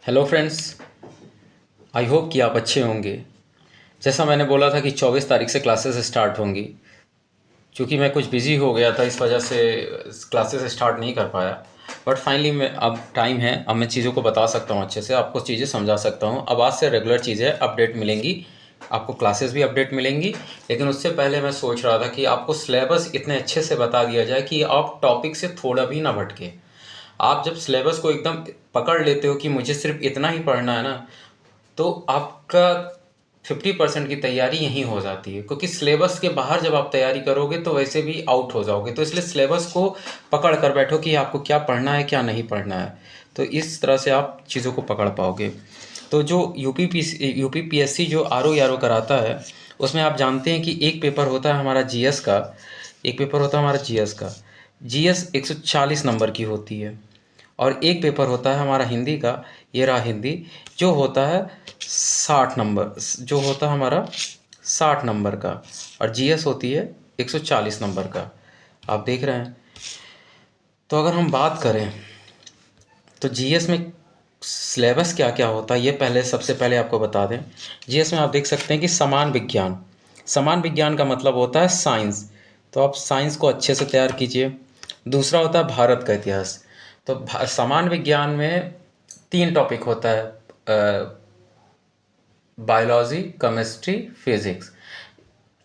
Hello friends. I hope कि आप अच्छे होंगे। जैसा मैंने बोला था कि 24 तारीख से क्लासेस स्टार्ट होंगी। क्योंकि मैं कुछ बिज़ी हो गया था, इस वजह से क्लासेस स्टार्ट नहीं कर पाया। बट फाइनली मैं अब टाइम है, अब मैं चीज़ों को बता सकता हूँ अच्छे से, आपको चीज़ें समझा सकता हूँ। अब आज से रेगुलर चीज़ें अपडेट मिलेंगी, आपको क्लासेस भी अपडेट मिलेंगी। लेकिन उससे पहले मैं सोच रहा था कि आपको सिलेबस इतने अच्छे से बता दिया जाए कि आप टॉपिक से थोड़ा भी ना भटके। आप जब सिलेबस को एकदम पकड़ लेते हो कि मुझे सिर्फ इतना ही पढ़ना है ना, तो आपका 50% की तैयारी यहीं हो जाती है। क्योंकि सिलेबस के बाहर जब आप तैयारी करोगे तो वैसे भी आउट हो जाओगे। तो इसलिए सिलेबस को पकड़ कर बैठो कि आपको क्या पढ़ना है क्या नहीं पढ़ना है। तो इस तरह से आप चीज़ों को पकड़ पाओगे। तो जो यूपीपीएससी जो आर ओ कराता है, उसमें आप जानते हैं कि एक पेपर होता है हमारा जीएस का। एक पेपर होता है हमारा जीएस का। जीएस 140 नंबर की होती है। और एक पेपर होता है हमारा हिंदी का, ये रहा हिंदी, जो होता है 60 नंबर, जो होता है हमारा 60 नंबर का। और जीएस होती है 140 नंबर का। आप देख रहे हैं। तो अगर हम बात करें तो जीएस में सिलेबस क्या क्या होता है, ये पहले सबसे पहले आपको बता दें। जीएस में आप देख सकते हैं कि समान विज्ञान। समान विज्ञान का मतलब होता है साइंस। तो आप साइंस को अच्छे से तैयार कीजिए। दूसरा होता है भारत का इतिहास। तो समान विज्ञान में 3 टॉपिक होता है, biology, chemistry, physics.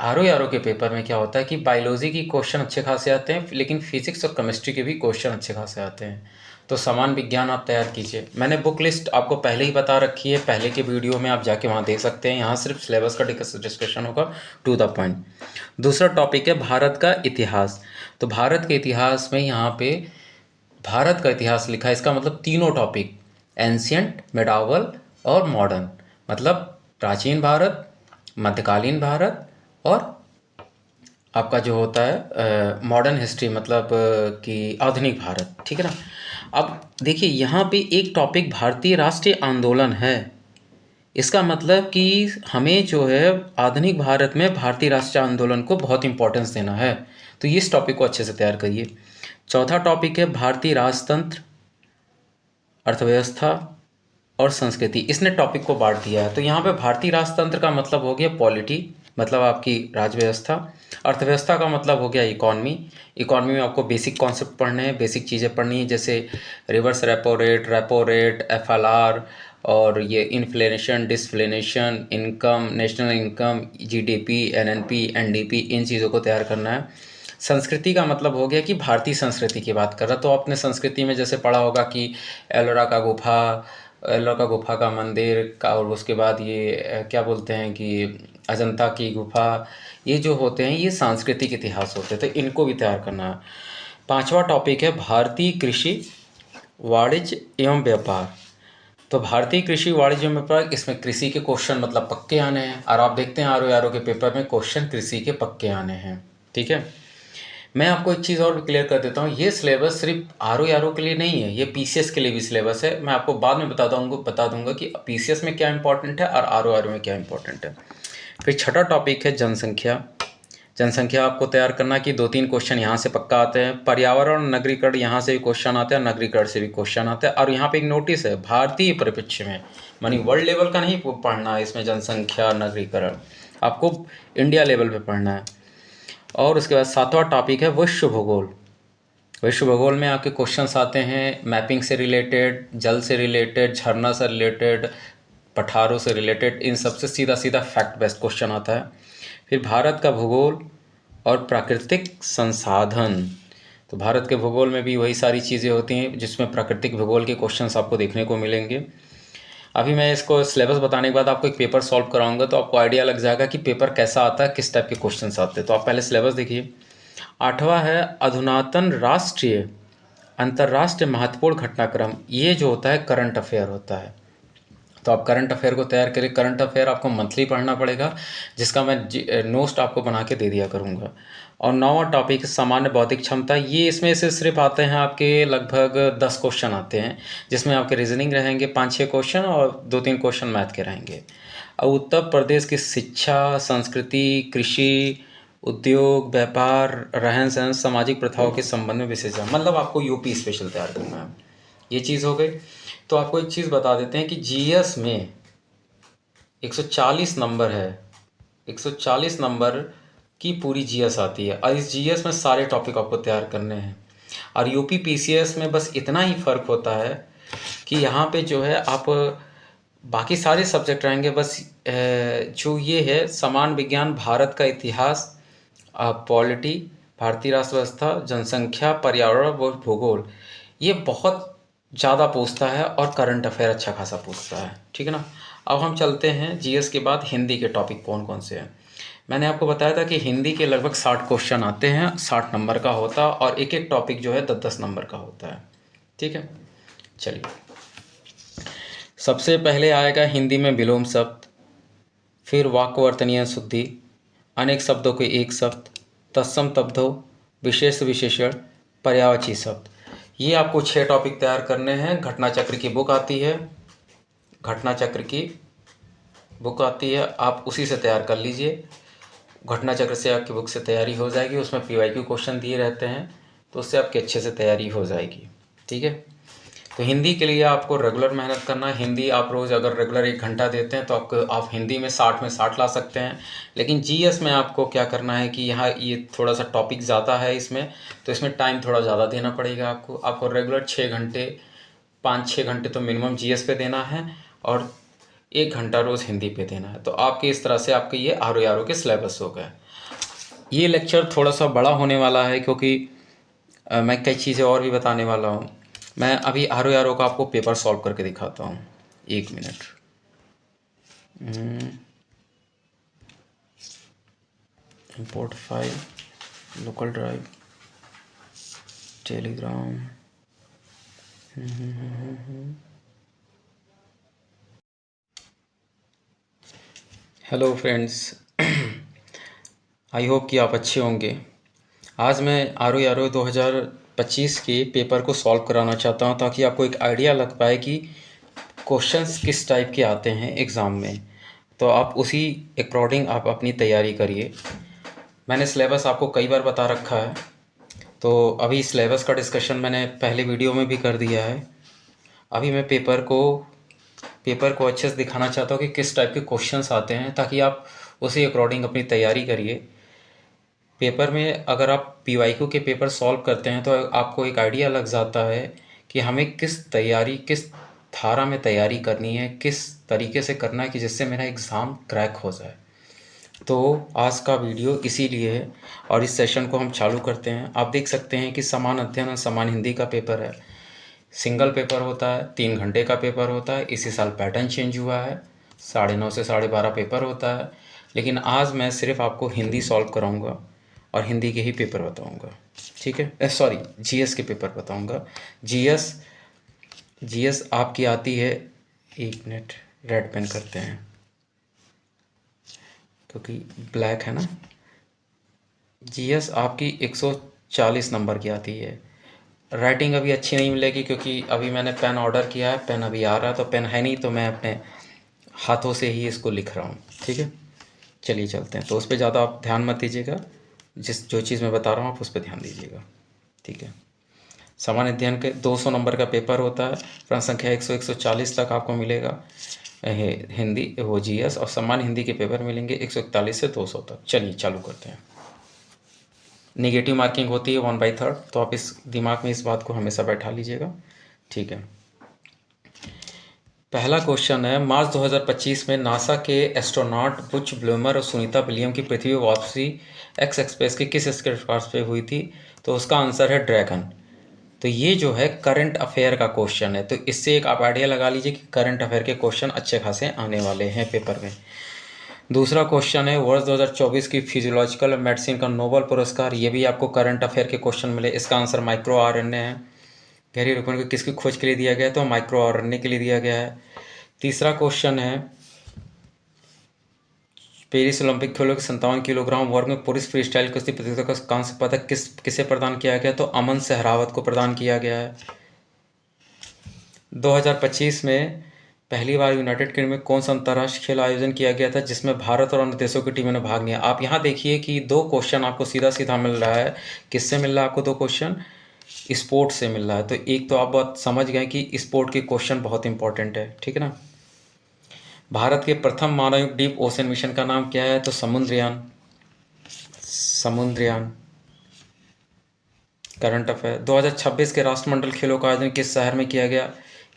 R O के पेपर में क्या होता है कि बायोलॉजी की क्वेश्चन अच्छे खासे आते हैं, लेकिन फिजिक्स और केमिस्ट्री के भी क्वेश्चन अच्छे खासे आते हैं। तो समान विज्ञान आप तैयार कीजिए। मैंने बुक लिस्ट आपको पहले ही बता रखी है, पहले के वीडियो में आप जाके वहाँ देख सकते हैं। यहाँ सिर्फ सिलेबस का डिस्कशन होगा, टू द पॉइंट। दूसरा टॉपिक है भारत का इतिहास। तो भारत के इतिहास में यहाँ पे भारत का इतिहास लिखा है, इसका मतलब तीनों टॉपिक, एंशियंट, मिडावल और मॉडर्न। मतलब प्राचीन भारत, मध्यकालीन भारत और आपका जो होता है मॉडर्न हिस्ट्री, मतलब कि आधुनिक भारत। ठीक है ना। अब देखिए यहाँ पे एक टॉपिक भारतीय राष्ट्रीय आंदोलन है। इसका मतलब कि हमें जो है आधुनिक भारत में भारतीय राष्ट्रीय आंदोलन को बहुत इंपॉर्टेंस देना है। तो ये इस टॉपिक को अच्छे से तैयार करिए। चौथा टॉपिक है भारतीय राजतंत्र, अर्थव्यवस्था और संस्कृति। इसने टॉपिक को बांट दिया है। तो यहाँ पे भारतीय राजतंत्र का मतलब हो गया पॉलिटी, मतलब आपकी राज व्यवस्था। अर्थव्यवस्था का मतलब हो गया इकॉनमी। इकॉनमी में आपको बेसिक कॉन्सेप्ट पढ़ने हैं, बेसिक चीज़ें पढ़नी है, जैसे रिवर्स रेपो रेट, एफएलआर, और ये inflation, disinflation, income, national income, GDP, NNP, NDP, इन चीज़ों को तैयार करना है। संस्कृति का मतलब हो गया कि भारतीय संस्कृति की बात कर रहा। तो आपने संस्कृति में जैसे पढ़ा होगा कि एलोरा का गुफा का मंदिर का, और उसके बाद ये क्या बोलते हैं कि अजंता की गुफा, ये जो होते हैं ये सांस्कृतिक इतिहास होते हैं। तो इनको भी तैयार करना है। पांचवा टॉपिक है भारतीय कृषि, वाणिज्य एवं व्यापार। तो भारतीय कृषि, वाणिज्य एवं व्यापार, इसमें कृषि के क्वेश्चन मतलब पक्के आने हैं। और आप देखते हैं आर ओ के पेपर में क्वेश्चन कृषि के पक्के आने हैं। ठीक है। मैं आपको एक चीज़ और भी क्लियर कर देता हूँ, ये सिलेबस सिर्फ आर ओ के लिए नहीं है, ये पीसीएस के लिए भी सिलेबस है। मैं आपको बाद में बता दूंगा कि पीसीएस में क्या इंपॉर्टेंट है और आर ओ में क्या इंपॉर्टेंट है। फिर छठा टॉपिक है जनसंख्या। जनसंख्या आपको तैयार करना कि 2-3 क्वेश्चन यहाँ से पक्का आते हैं। पर्यावरण और नगरीकरण, यहाँ से भी क्वेश्चन आते हैं, नगरीकरण से भी क्वेश्चन आते हैं। और यहाँ पे एक नोटिस है, भारतीय परिप्रेक्ष्य में, मानी वर्ल्ड लेवल का नहीं पढ़ना है इसमें जनसंख्या नगरीकरण, आपको इंडिया लेवल पे पढ़ना है। और उसके बाद सातवां टॉपिक है विश्व भूगोल। विश्व भूगोल में आपके क्वेश्चंस आते हैं मैपिंग से रिलेटेड, जल से रिलेटेड, झरना से रिलेटेड, पठारों से रिलेटेड, इन सब से सीधा सीधा फैक्ट बेस्ड क्वेश्चन आता है। फिर भारत का भूगोल और प्राकृतिक संसाधन। तो भारत के भूगोल में भी वही सारी चीज़ें होती हैं जिसमें प्राकृतिक भूगोल के क्वेश्चंस आपको देखने को मिलेंगे। अभी मैं इसको सिलेबस बताने के बाद आपको एक पेपर सॉल्व कराऊंगा, तो आपको आइडिया लग जाएगा कि पेपर कैसा आता है, किस टाइप के क्वेश्चंस आते हैं। तो आप पहले सिलेबस देखिए। आठवां है अधुनातन राष्ट्रीय अंतर्राष्ट्रीय महत्वपूर्ण घटनाक्रम। ये जो होता है करंट अफेयर होता है। तो आप करंट अफेयर को तैयार करें। करंट अफेयर आपको मंथली पढ़ना पड़ेगा, जिसका मैं नोट्स आपको बना के दे दिया करूँगा। और नौवां टॉपिक सामान्य बौद्धिक क्षमता। ये इसमें से सिर्फ आते हैं आपके लगभग 10 क्वेश्चन आते हैं, जिसमें आपके रीजनिंग रहेंगे 5-6 क्वेश्चन और 2-3 क्वेश्चन मैथ के रहेंगे। और उत्तर प्रदेश की शिक्षा, संस्कृति, कृषि, उद्योग, व्यापार, रहन सहन, सामाजिक प्रथाओं के संबंध में विशेष, मतलब आपको यूपी स्पेशल तैयार करना है। ये चीज़ हो गई। तो आपको एक चीज़ बता देते हैं कि जीएस में 140 नंबर है, 140 नंबर की पूरी जीएस आती है और इस जीएस में सारे टॉपिक आपको तैयार करने हैं। और यूपी पीसीएस में बस इतना ही फ़र्क होता है कि यहाँ पे जो है आप बाकी सारे सब्जेक्ट रहेंगे, बस जो ये है समान विज्ञान, भारत का इतिहास, पॉलिटी, भारतीय राष्ट्र व्यवस्था, जनसंख्या, पर्यावरण व भूगोल, ये बहुत ज़्यादा पूछता है और करंट अफेयर अच्छा खासा पूछता है। ठीक है ना। अब हम चलते हैं जीएस के बाद हिंदी के टॉपिक कौन कौन से हैं। मैंने आपको बताया था कि हिंदी के लगभग 60 क्वेश्चन आते हैं, 60 नंबर का होता है और एक एक टॉपिक जो है 10-10 नंबर का होता है। ठीक है, चलिए सबसे पहले आएगा हिंदी में विलोम शब्द, फिर वाक्यवर्तनीय शुद्धि, अनेक शब्दों के एक शब्द, तत्सम तद्भव, विशेष विशेषण, पर्यायवाची शब्द। ये आपको 6 टॉपिक तैयार करने हैं। घटना चक्र की बुक आती है, घटना चक्र की बुक आती है, आप उसी से तैयार कर लीजिए। घटना चक्र से आपकी बुक से तैयारी हो जाएगी, उसमें पीवाईक्यू क्वेश्चन दिए रहते हैं, तो उससे आपकी अच्छे से तैयारी हो जाएगी। ठीक है। तो हिंदी के लिए आपको रेगुलर मेहनत करना है। हिंदी आप रोज़ अगर रेगुलर 1 घंटा देते हैं तो आप हिंदी में 60 ला सकते हैं। लेकिन जीएस में आपको क्या करना है कि यहाँ ये थोड़ा सा टॉपिक ज़्यादा है इसमें, तो इसमें टाइम थोड़ा ज़्यादा देना पड़ेगा आपको रेगुलर 6 घंटे, 5-6 घंटे तो मिनिमम जीएस पे देना है और 1 घंटा रोज़ हिंदी पे देना है। तो आपके इस तरह से आपके ये आर के सिलेबस हो गए। ये लेक्चर थोड़ा सा बड़ा होने वाला है क्योंकि मैं कई चीज़ें और भी बताने वाला हूँ। मैं अभी आर का आपको पेपर सॉल्व करके दिखाता हूँ, 1 minute. Import file, local drive, Telegram. Hello friends, I hope कि आप अच्छे होंगे। आज मैं आर 2025 के पेपर को सॉल्व कराना चाहता हूं ताकि आपको एक आइडिया लग पाए कि क्वेश्चंस किस टाइप के आते हैं एग्ज़ाम में, तो आप उसी अकॉर्डिंग आप अपनी तैयारी करिए। मैंने सिलेबस आपको कई बार बता रखा है, तो अभी सिलेबस का डिस्कशन मैंने पहले वीडियो में भी कर दिया है। अभी मैं पेपर को अच्छे से दिखाना चाहता हूँ कि किस टाइप के क्वेश्चंस आते हैं, ताकि आप उसी अकॉर्डिंग अपनी तैयारी करिए। पेपर में अगर आप पीवाईक्यू के पेपर सॉल्व करते हैं तो आपको एक आइडिया लग जाता है कि हमें किस धारा में तैयारी करनी है, किस तरीके से करना है कि जिससे मेरा एग्ज़ाम क्रैक हो जाए। तो आज का वीडियो इसीलिए है और इस सेशन को हम चालू करते हैं। आप देख सकते हैं कि समान अध्ययन और समान हिंदी का पेपर है, सिंगल पेपर होता है, 3 घंटे का पेपर होता है। इसी साल पैटर्न चेंज हुआ है, 9:30 से 12:30 पेपर होता है। लेकिन आज मैं सिर्फ आपको हिंदी सॉल्व कराऊंगा और हिंदी के ही पेपर बताऊंगा। ठीक है, सॉरी, जीएस के पेपर बताऊंगा। जीएस आपकी आती है, 1 मिनट, रेड पेन करते हैं क्योंकि ब्लैक है ना। जीएस आपकी 140 नंबर की आती है। राइटिंग अभी अच्छी नहीं मिलेगी क्योंकि अभी मैंने पेन ऑर्डर किया है, पेन अभी आ रहा है, तो पेन है नहीं, तो मैं अपने हाथों से ही इसको लिख रहा हूँ। ठीक है, चलिए चलते हैं। तो उस पर ज़्यादा आप ध्यान मत दीजिएगा, जो चीज़ मैं बता रहा हूँ आप उस पर ध्यान दीजिएगा। ठीक है, सामान्य अध्ययन के 200 नंबर का पेपर होता है, प्रश्न संख्या 100-140 तक आपको मिलेगा हिंदी वो जीएस, और सामान्य हिंदी के पेपर मिलेंगे 141 से 200 तक। चलिए चालू करते हैं। नेगेटिव मार्किंग होती है 1/3, तो आप इस दिमाग में इस बात को हमेशा बैठा लीजिएगा। ठीक है, पहला क्वेश्चन है, मार्च 2025 में नासा के एस्ट्रोनॉट बुच ब्लूमर और सुनीता विलियम की पृथ्वी वापसी एक्स एक्सप्रेस की किस स्पेसक्राफ्ट पे हुई थी? तो उसका आंसर है ड्रैगन। तो ये जो है करंट अफेयर का क्वेश्चन है, तो इससे एक आप आइडिया लगा लीजिए कि करंट अफेयर के क्वेश्चन अच्छे खासे आने वाले हैं पेपर में। दूसरा क्वेश्चन है, वर्ष 2024 की फिजियोलॉजिकल मेडिसिन का नोबेल पुरस्कार, ये भी आपको करंट अफेयर के क्वेश्चन मिले। इसका आंसर माइक्रो आरएनए है। गहरी रुकन को किसकी खोज के लिए दिया गया है? तो माइक्रो आरएनए के लिए दिया गया है। तीसरा क्वेश्चन है, पेरिस ओलंपिक खेलों के 57 किलोग्राम वर्ग में पुरुष फ्री स्टाइल कुश्ती प्रतियोगिता का कांस्य पदक किसे प्रदान किया गया? तो अमन सहरावत को प्रदान किया गया है। 2025 में पहली बार यूनाइटेड किंगडम में कौन सा अंतर्राष्ट्रीय खेल आयोजन किया गया था जिसमें भारत और अन्य देशों की टीमों ने भाग लिया? आप यहाँ देखिए कि 2 क्वेश्चन आपको सीधा सीधा मिल रहा है। किससे मिल रहा है आपको 2 क्वेश्चन? स्पोर्ट से मिल रहा है। तो एक तो आप बहुत समझ गए कि स्पोर्ट के क्वेश्चन बहुत इंपॉर्टेंट है, ठीक है ना। भारत के प्रथम मानवयुक्त डीप ओशन मिशन का नाम क्या है? तो समुद्रयान। समुद्रयान। करंट अफेयर 2026 के राष्ट्रमंडल खेलों का आयोजन किस शहर में किया गया?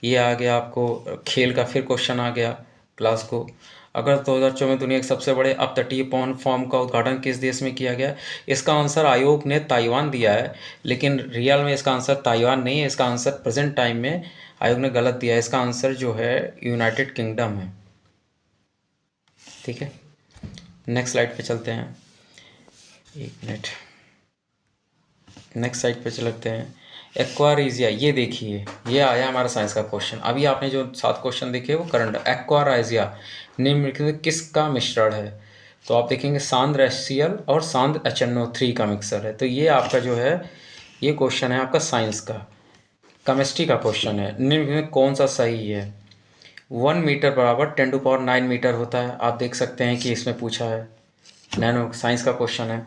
ये आ गया आपको खेल का फिर क्वेश्चन आ गया क्लास को। अगस्त 2024 में दुनिया के सबसे बड़े अपतटीय पवन फॉर्म का उद्घाटन किस देश में किया गया? इसका आंसर आयोग ने ताइवान दिया है, लेकिन रियल में इसका आंसर ताइवान नहीं है। इसका आंसर प्रेजेंट टाइम में आयोग ने गलत दिया है। इसका आंसर जो है यूनाइटेड किंगडम है, ठीक है। नेक्स्ट स्लाइड पे चलते हैं, एक मिनट। नेक्स्ट साइड पे चलते हैं। एक्वारीजिया, ये देखिए ये आया हमारा साइंस का क्वेश्चन। अभी आपने जो 7 क्वेश्चन देखे वो करंट। एक्वाराइजिया निम्नलिखित में किसका मिश्रण है? तो आप देखेंगे सांद्र HCl और सांद्र HNO3 का मिक्सर है। तो ये आपका जो है ये क्वेश्चन है आपका साइंस का, केमिस्ट्री का क्वेश्चन है। निम्नलिखित में कौन सा सही है? 1 मीटर बराबर 10⁹ मीटर होता है। आप देख सकते हैं कि इसमें पूछा है, नैनो साइंस का क्वेश्चन है।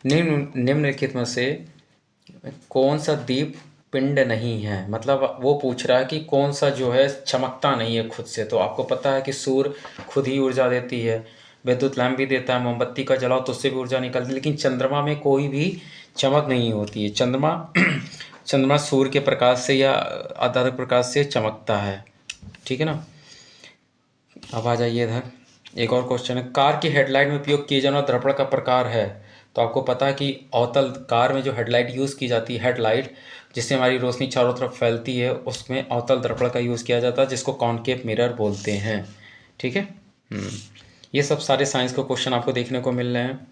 निम्नलिखित में से कौन सा दीप पिंड नहीं है? मतलब वो पूछ रहा है कि कौन सा जो है चमकता नहीं है खुद से। तो आपको पता है कि सूर्य खुद ही ऊर्जा देती है, विद्युत लैंप भी देता है, मोमबत्ती का जलाओ तो उससे भी ऊर्जा निकलती है, लेकिन चंद्रमा में कोई भी चमक नहीं होती है। चंद्रमा चंद्रमा सूर्य के प्रकाश से या आधार प्रकाश से चमकता है, ठीक है ना। अब आ जाइए इधर, एक और क्वेश्चन है। कार की हेडलाइट में उपयोग किए जाने वाला दर्पण का प्रकार है? तो आपको पता है कि अवतल कार में जो हेडलाइट यूज़ की जाती है, हेडलाइट जिससे हमारी रोशनी चारों तरफ फैलती है, उसमें अवतल दर्पण का यूज़ किया जाता है, जिसको कॉनकेव मिरर बोलते हैं, ठीक है। ये सब सारे साइंस के क्वेश्चन आपको देखने को मिल रहे हैं।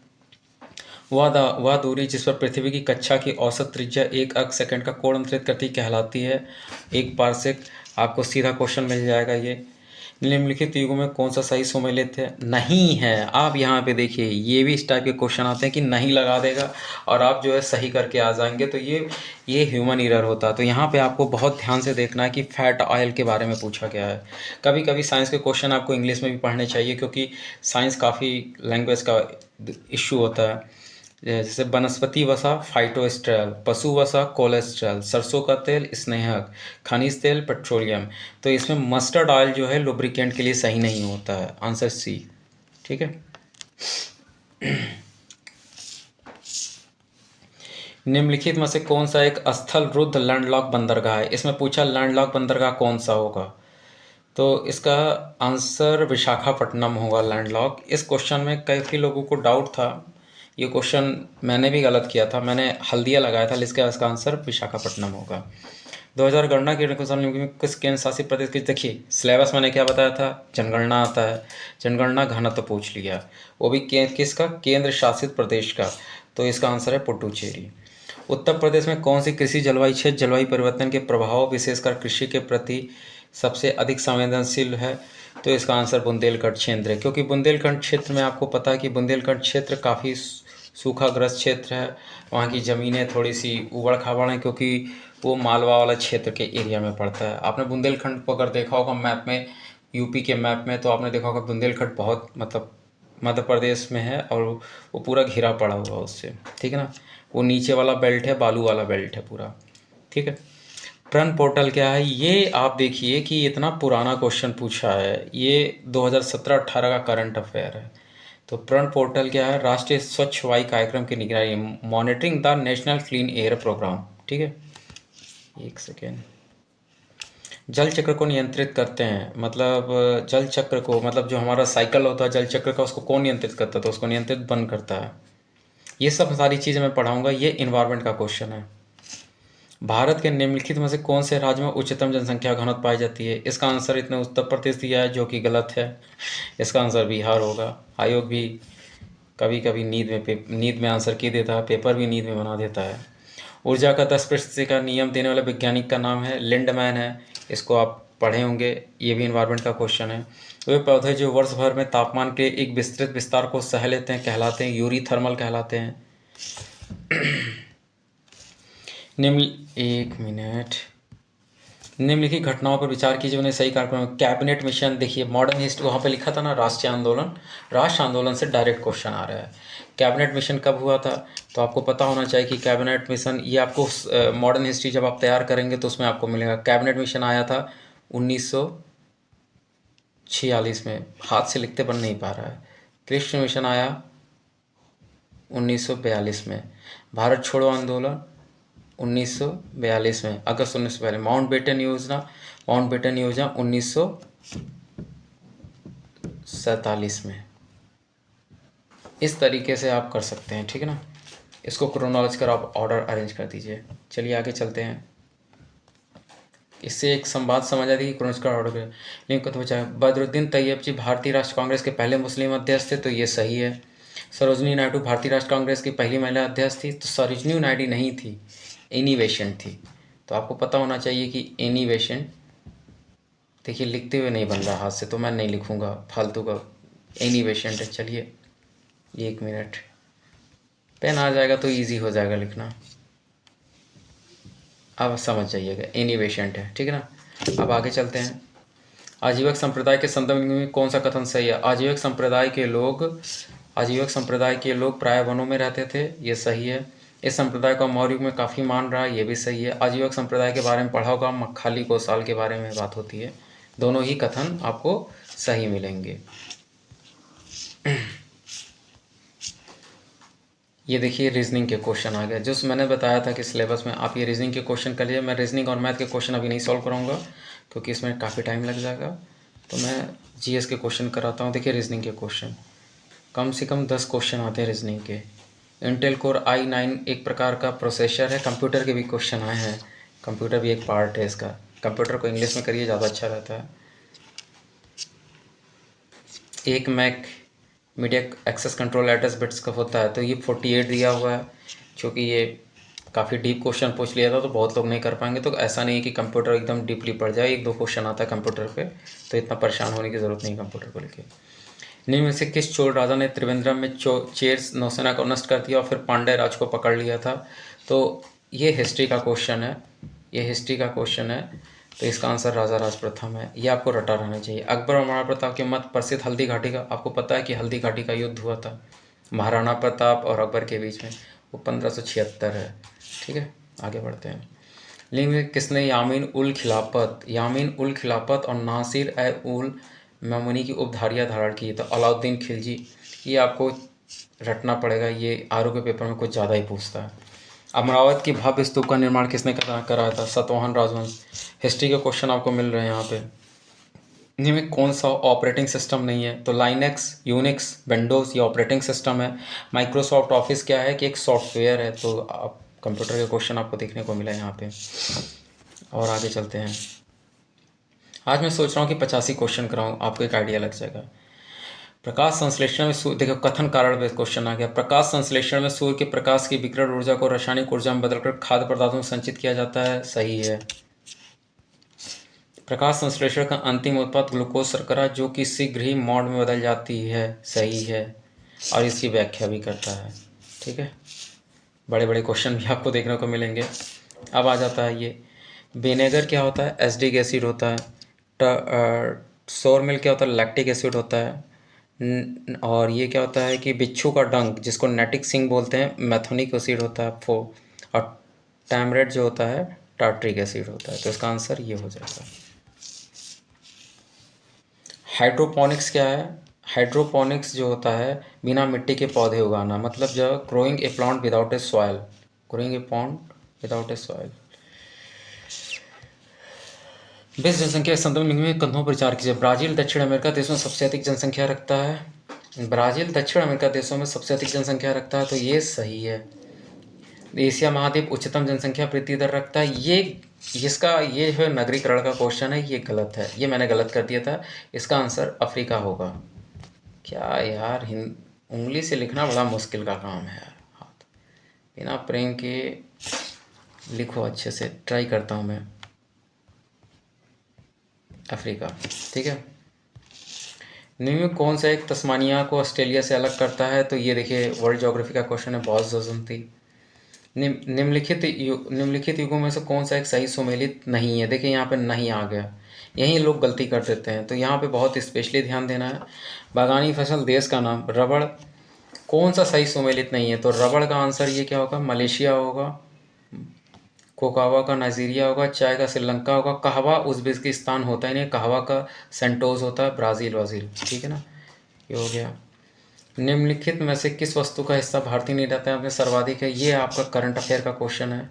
वह दूरी जिस पर पृथ्वी की कक्षा की औसत त्रिज्या 1 अर्क सेकंड का कोण अंतरित करती कहलाती है 1 पारसेक। आपको सीधा क्वेश्चन मिल जाएगा ये। निम्नलिखित युगों में कौन सा सही सुमेलित है? नहीं है। आप यहाँ पे देखिए ये भी इस टाइप के क्वेश्चन आते हैं कि नहीं लगा देगा और आप जो है सही करके आ जाएंगे, तो ये ह्यूमन एरर होता है। तो यहाँ पे आपको बहुत ध्यान से देखना है कि फैट ऑयल के बारे में पूछा गया है। कभी कभी साइंस के क्वेश्चन आपको इंग्लिश में भी पढ़ने चाहिए, क्योंकि साइंस काफ़ी लैंग्वेज का इश्यू होता है। जैसे वनस्पति वसा फाइटोस्ट्रेल, पशु वसा कोलेस्ट्रॉल, सरसों का तेल स्नेहक, खनिज तेल पेट्रोलियम। तो इसमें मस्टर्ड ऑयल जो है लुब्रिकेंट के लिए सही नहीं होता है, आंसर सी, ठीक है। निम्नलिखित में से कौन सा एक स्थल रुद्ध लैंडलॉक बंदरगाह है? इसमें पूछा लैंडलॉक बंदरगाह कौन सा होगा, तो इसका आंसर विशाखापट्टनम होगा, लैंडलॉक। इस क्वेश्चन में काफ़ी लोगों को डाउट था, ये क्वेश्चन मैंने भी गलत किया था, मैंने हल्दिया लगाया था, इसका आंसर विशाखापट्टनम होगा। 2000 गणना के अनुसार में किस केंद्र शासित प्रदेश की, देखिए सिलेबस मैंने क्या बताया था, जनगणना आता है, जनगणना घनत्व पूछ लिया, वो भी किसका, केंद्र शासित प्रदेश का। तो इसका आंसर है पुडुचेरी। उत्तर प्रदेश में कौन सी कृषि जलवायु क्षेत्र जलवायु परिवर्तन के प्रभाव विशेषकर कृषि के प्रति सबसे अधिक संवेदनशील है? तो इसका आंसर बुंदेलखंड क्षेत्र है, क्योंकि बुंदेलखंड क्षेत्र में आपको पता है कि बुंदेलखंड क्षेत्र काफ़ी सूखाग्रस्त क्षेत्र है। वहाँ की ज़मीनें थोड़ी सी उबड़ खाबड़ हैं, क्योंकि वो मालवा वाला क्षेत्र के एरिया में पड़ता है। आपने बुंदेलखंड को अगर देखा होगा मैप में, यूपी के मैप में, तो आपने देखा होगा बुंदेलखंड बहुत मतलब मध्य प्रदेश में है और वो पूरा घिरा पड़ा हुआ उससे, ठीक है ना। वो नीचे वाला बेल्ट है, बालू वाला बेल्ट है पूरा, ठीक है। प्रन पोर्टल क्या है? ये आप देखिए कि इतना पुराना क्वेश्चन पूछा है, ये 2017-18 का करंट अफेयर है। तो प्रण पोर्टल क्या है? राष्ट्रीय स्वच्छ वायु कार्यक्रम की निगरानी, monitoring the national clean air programme, ठीक है। एक सेकेंड। जल चक्र को नियंत्रित करते हैं, मतलब जल चक्र को, मतलब जो हमारा साइकिल होता है जल चक्र का, उसको कौन नियंत्रित करता है? तो उसको नियंत्रित बंद करता है। ये सब सारी चीज़ें मैं पढ़ाऊंगा, ये इन्वायरमेंट का क्वेश्चन है। भारत के निम्नलिखित में से कौन से राज्य में उच्चतम जनसंख्या घनत्व पाई जाती है? इसका आंसर इतने उत्तर प्रदेश दिया है, जो कि गलत है। इसका आंसर बिहार होगा। आयोग भी कभी कभी नींद में आंसर की देता है, पेपर भी नींद में बना देता है। ऊर्जा का 10% का नियम देने वाले वैज्ञानिक का नाम है लिंडमैन है। इसको आप पढ़े होंगे, ये भी इन्वायरमेंट का क्वेश्चन है। वे पौधे जो वर्ष भर में तापमान के एक विस्तृत विस्तार को सह लेते हैं कहलाते हैं यूरीथर्मल कहलाते हैं। निम्न, एक मिनट, निम्नलिखित घटनाओं पर विचार कीजिए, उन्हें सही कार्यक्रम। कैबिनेट मिशन, देखिए मॉडर्न हिस्ट्री वहाँ पे लिखा था ना राष्ट्रीय आंदोलन, राष्ट्र आंदोलन से डायरेक्ट क्वेश्चन आ रहा है। कैबिनेट मिशन कब हुआ था, तो आपको पता होना चाहिए कि कैबिनेट मिशन, ये आपको मॉडर्न हिस्ट्री जब आप तैयार करेंगे तो उसमें आपको मिलेगा। कैबिनेट मिशन आया था 1946 में, हाथ से लिखते बन नहीं पा रहा है। कृष्ण मिशन आया 1942 में। भारत छोड़ो आंदोलन 1942 में, अगस्त 1942। माउंटबेटन योजना, माउंटबेटन योजना 1947 में। इस तरीके से आप कर सकते हैं, ठीक है ना। इसको क्रोनोलॉजी कर आप ऑर्डर अरेंज कर दीजिए। चलिए आगे चलते हैं। इससे एक संवाद समझ आती है कि क्रोनोलॉजिकल ऑर्डर लिंक तो बचा। बदरुद्दीन तैयब जी भारतीय राष्ट्र कांग्रेस के पहले मुस्लिम अध्यक्ष थे, तो ये सही है। सरोजनी नायडू भारतीय राष्ट्र कांग्रेस की पहली महिला अध्यक्ष थी, तो सरोजनी नायडू नहीं थी, एनी बेसेंट थी। तो आपको पता होना चाहिए कि एनी बेसेंट, देखिए लिखते हुए नहीं बन रहा हाथ से, तो मैं नहीं लिखूंगा फालतू का, एनी बेसेंट है। चलिए 1 मिनट, पेन आ जाएगा तो इजी हो जाएगा लिखना। अब समझ जाइएगा, एनी बेसेंट है, ठीक है ना। अब आगे चलते हैं। आजीवक संप्रदाय के संदर्भ में कौन सा कथन सही है। आजीवक संप्रदाय के लोग प्राय वनों में रहते थे, ये सही है। इस संप्रदाय का मौर्य युग में काफ़ी मान रहा है, ये भी सही है। आजीवक संप्रदाय के बारे में पढ़ा होगा, मक्खाली कोसाल के बारे में बात होती है। दोनों ही कथन आपको सही मिलेंगे। ये देखिए रीजनिंग के क्वेश्चन आ गए, जो मैंने बताया था कि सिलेबस में आप ये रीजनिंग के क्वेश्चन कर लीजिए। मैं रीजनिंग और मैथ के क्वेश्चन अभी नहीं सॉल्व कराऊंगा क्योंकि इसमें काफ़ी टाइम लग जाएगा, तो मैं जीएस के क्वेश्चन कराता हूँ। देखिए रीजनिंग के क्वेश्चन कम से कम 10 क्वेश्चन आते हैं रीजनिंग के। इंटेल कोर i9 एक प्रकार का प्रोसेसर है, कंप्यूटर के भी क्वेश्चन आए हैं, कंप्यूटर भी एक पार्ट है इसका। कंप्यूटर को इंग्लिश में करिए, ज़्यादा अच्छा रहता है। एक MAC media access control address bits का होता है, तो ये 48 दिया हुआ है। क्योंकि ये काफ़ी डीप क्वेश्चन पूछ लिया था तो बहुत लोग नहीं कर पाएंगे, तो ऐसा नहीं है कि कंप्यूटर एकदम डीपली पढ़ जाए। 1-2 क्वेश्चन आता है कंप्यूटर पे, तो इतना परेशान होने की ज़रूरत नहीं कंप्यूटर को लेकर। निम्न में से किस चोल राजा ने त्रिवेंद्रम में चेर नौसेना को नष्ट कर दिया और फिर पांड्य राज को पकड़ लिया था। तो ये हिस्ट्री का क्वेश्चन है, ये हिस्ट्री का क्वेश्चन है, तो इसका आंसर राजा राज प्रथम है। ये आपको रटा रहना चाहिए। अकबर और महाराणा प्रताप के मत प्रसिद्ध हल्दी घाटी का, आपको पता है कि हल्दी घाटी का युद्ध हुआ था महाराणा प्रताप और अकबर के बीच में, वो 1576 है। ठीक है, आगे बढ़ते हैं। लिंग में किसने यामीन उल खिलाफत और नासिर ए उल ममूनी की उपधारियाँ धारण की, तो अलाउद्दीन खिलजी। ये आपको रटना पड़ेगा, ये आरओ के पेपर में कुछ ज़्यादा ही पूछता है। अमरावत की भव्य स्तूप का निर्माण किसने कराया था, सातवाहन राजवंश। हिस्ट्री के क्वेश्चन आपको मिल रहे हैं यहाँ पे। इनमें कौन सा ऑपरेटिंग सिस्टम नहीं है, तो लाइनेक्स, यूनिक्स, विंडोज़ ये ऑपरेटिंग सिस्टम है। माइक्रोसॉफ्ट ऑफिस क्या है कि एक सॉफ्टवेयर है, तो आप कंप्यूटर के क्वेश्चन आपको देखने को मिला यहाँ पे। और आगे चलते हैं। आज मैं सोच रहा हूँ कि 85 क्वेश्चन कराऊँ, आपको एक आइडिया लग जाएगा। प्रकाश संश्लेषण में देखो कथन कारण बेस्ड क्वेश्चन आ गया। प्रकाश संश्लेषण में सूर्य के प्रकाश की विकिरण ऊर्जा को रासायनिक ऊर्जा में बदलकर खाद्य पदार्थों में संचित किया जाता है, सही है। प्रकाश संश्लेषण का अंतिम उत्पाद ग्लूकोज शर्करा जो कि शीघ्र ही मॉड में बदल जाती है, सही है, और इसकी व्याख्या भी करता है। ठीक है, बड़े बड़े क्वेश्चन भी आपको देखने को मिलेंगे। अब आ जाता है ये विनेगर क्या होता है, एसिडिक एसिड होता है। सोर मिल्क क्या होता है, लैक्टिक एसिड होता है। और ये क्या होता है कि बिच्छू का डंक जिसको नेटिक सिंग बोलते हैं, मैथोनिक एसिड होता है। और टैमरेट जो होता है टार्ट्रिक एसिड होता है। तो इसका आंसर ये हो जाएगा। हाइड्रोपोनिक्स क्या है, हाइड्रोपोनिक्स जो होता है बिना मिट्टी के पौधे उगाना, मतलब जब ग्रोइंग ए प्लांट विदाउट ए सॉइल, ग्रोइंग ए प्लांट विदाउट ए सॉइल। विश्व जनसंख्या के संदर्भ में कथनों पर विचार कीजिए। ब्राजील दक्षिण अमेरिका देशों में सबसे अधिक जनसंख्या रखता है। ब्राजील दक्षिण अमेरिका देशों में सबसे अधिक जनसंख्या रखता है, तो ये सही है। एशिया महाद्वीप उच्चतम जनसंख्या वृद्धि दर रखता है, ये इसका ये जो नगरीकरण का क्वेश्चन है ये गलत है, ये मैंने गलत कर दिया था। इसका आंसर अफ्रीका होगा। क्या यार, उंगली से लिखना बड़ा मुश्किल का काम है यार, हाथ बिना प्रेम के लिखो, अच्छे से ट्राई करता हूँ मैं। अफ्रीका, ठीक है। निम्न में कौन सा एक तस्मानिया को ऑस्ट्रेलिया से अलग करता है, तो ये देखिए वर्ल्ड ज्योग्राफी का क्वेश्चन है, बहुत जरूरत थी। निम्नलिखित युगों में से कौन सा एक सही सुमेलित नहीं है? देखिए यहाँ पे नहीं आ गया, यहीं लोग गलती कर देते हैं, तो यहाँ पे बहुत स्पेशली ध्यान देना है। बागानी फसल देश का नाम, रबड़ कौन सा सही सुमेलित नहीं है? तो रबड़ का आंसर ये क्या होगा? मलेशिया होगा, कोकावा का नाइजीरिया होगा, चाय का श्रीलंका होगा, कहवा उज़्बेकिस्तान होता ही नहीं, कहवा का सेंटोस होता है ब्राज़ील। ठीक है ना, ये हो गया। निम्नलिखित में से किस वस्तु का हिस्सा भारतीय निर्यात में सर्वाधिक है? ये आपका करंट अफेयर का क्वेश्चन है।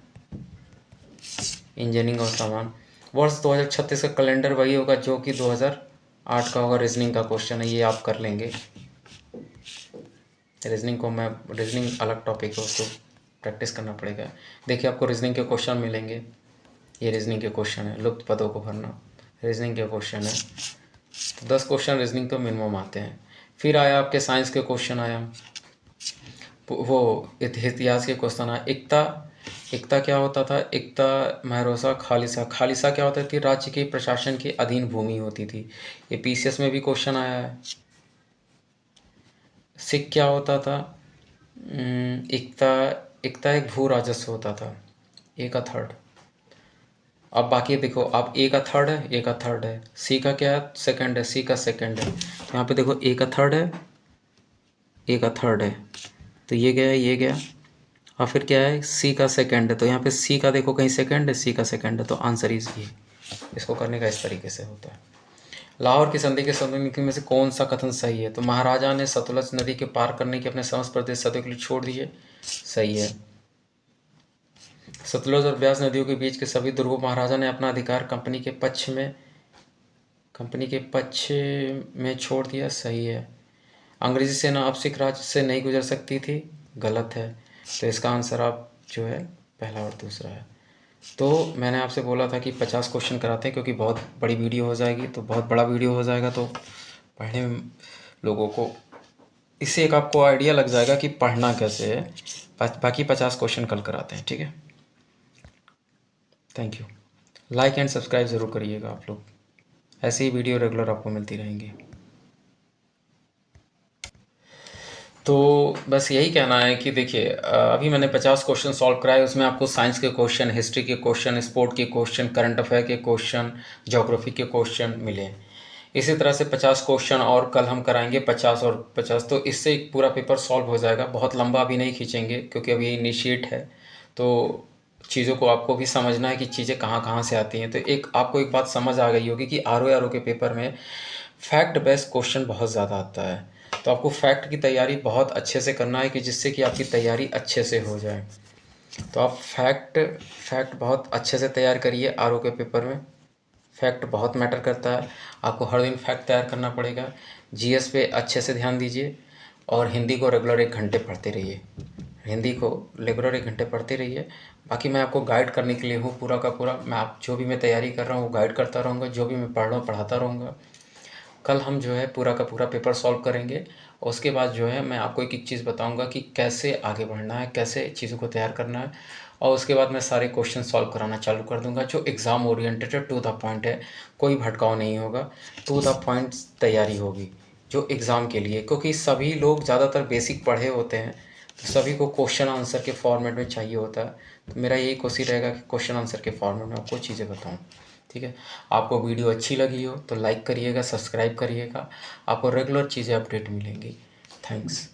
इंजीनियरिंग और सामान। वर्ष 2036 का कैलेंडर वही होगा जो कि 2008 का होगा। रीजनिंग का क्वेश्चन है, ये आप कर लेंगे। रीजनिंग अलग टॉपिक है, उसको प्रैक्टिस करना पड़ेगा। देखिए आपको रीजनिंग के क्वेश्चन मिलेंगे, ये रीजनिंग के क्वेश्चन है, लुप्त पदों को भरना रीजनिंग के क्वेश्चन है। तो 10 क्वेश्चन रीजनिंग तो मिनिमम आते हैं। फिर आया आपके साइंस के क्वेश्चन आया, वो इतिहास के क्वेश्चन आया। एकता क्या होता था? एकता महरोसा खालिसा क्या होता थी? राज्य के प्रशासन के अधीन भूमि होती थी। ये पीसीएस में भी क्वेश्चन आया है। सिख क्या होता था? एकता एक भू राजस्व होता था। ए का थर्ड। अब बाकी देखो, आप ए का थर्ड है, ए का थर्ड है, सी का क्या है? सेकंड है, सी का सेकंड है। यहाँ पे देखो ए का थर्ड है, ए का थर्ड है, तो ये गया, ये गया। और फिर क्या है? सी का सेकंड है, तो यहाँ पे सी का देखो कहीं सेकंड है, सी का सेकंड है, तो आंसर इज ये। इसको करने का इस तरीके से होता है। लाहौर की संधि के संबंध में से कौन सा कथन सही है? तो महाराजा ने सतलज नदी के पार करने के अपने समस्त प्रदेश सदियों के लिए छोड़ दिए, सही है। सतलज और ब्यास नदियों के बीच के सभी दुर्गों महाराजा ने अपना अधिकार कंपनी के पक्ष में छोड़ दिया, सही है। अंग्रेजी सेना अब सिख राज्य से नहीं गुजर सकती थी, गलत है। तो इसका आंसर आप जो है पहला और दूसरा है। तो मैंने आपसे बोला था कि 50 क्वेश्चन कराते हैं, क्योंकि बहुत बड़ी वीडियो हो जाएगी, तो बहुत बड़ा वीडियो हो जाएगा, तो पढ़ने में लोगों को इससे एक आपको आइडिया लग जाएगा कि पढ़ना कैसे है। बाकी 50 क्वेश्चन कल कराते हैं, ठीक है। Thank you. Like and subscribe ज़रूर करिएगा आप लोग, ऐसे ही वीडियो रेगुलर आपको मिलती रहेंगी। तो बस यही कहना है कि देखिए, अभी मैंने 50 क्वेश्चन सॉल्व कराए, उसमें आपको साइंस के क्वेश्चन, हिस्ट्री के क्वेश्चन, स्पोर्ट के क्वेश्चन, करंट अफेयर के क्वेश्चन, ज्योग्राफी के क्वेश्चन मिले। इसी तरह से 50 क्वेश्चन और कल हम कराएंगे, 50 और 50, तो इससे एक पूरा पेपर सॉल्व हो जाएगा। बहुत लंबा भी नहीं खींचेंगे, क्योंकि अभी इनिशिएट है, तो चीज़ों को आपको भी समझना है कि चीज़ें कहाँ कहाँ से आती हैं। तो एक आपको एक बात समझ आ गई होगी कि आर के पेपर में फैक्ट बेस्ड क्वेश्चन बहुत ज़्यादा आता है। तो आपको फैक्ट की तैयारी बहुत अच्छे से करना है, कि जिससे कि आपकी तैयारी अच्छे से हो जाए। तो आप फैक्ट बहुत अच्छे से तैयार करिए। के पेपर में फैक्ट बहुत मैटर करता है, आपको हर दिन फैक्ट तैयार करना पड़ेगा। जीएस पे अच्छे से ध्यान दीजिए, और हिंदी को रेगुलर 1 घंटे पढ़ते रहिए। हिंदी को रेगुलर 1 घंटे पढ़ते रहिए। बाकी मैं आपको गाइड करने के लिए हूँ पूरा का पूरा। मैं आप जो भी मैं तैयारी कर रहा हूँ वो गाइड करता रहूँगा, जो भी मैं पढ़ रहा हूँ पढ़ाता रहूँगा। कल हम जो है पूरा का पूरा पेपर सॉल्व करेंगे, और उसके बाद जो है मैं आपको एक एक चीज़ बताऊंगा कि कैसे आगे बढ़ना है, कैसे चीज़ों को तैयार करना है। और उसके बाद मैं सारे क्वेश्चन सॉल्व कराना चालू कर दूंगा, जो एग्ज़ाम ओरिएंटेड है, टू द पॉइंट है, कोई भटकाव नहीं होगा, टू द पॉइंट तैयारी होगी जो एग्ज़ाम के लिए। क्योंकि सभी लोग ज़्यादातर बेसिक पढ़े होते हैं, तो सभी को क्वेश्चन आंसर के फॉर्मेट में चाहिए होता है। तो मेरा यही कोशिश रहेगा कि क्वेश्चन आंसर के फॉर्मेट में आपको चीज़ें बताऊँ, ठीक है। आपको वीडियो अच्छी लगी हो तो लाइक करिएगा, सब्सक्राइब करिएगा, आपको रेगुलर चीज़ें अपडेट मिलेंगी। थैंक्स।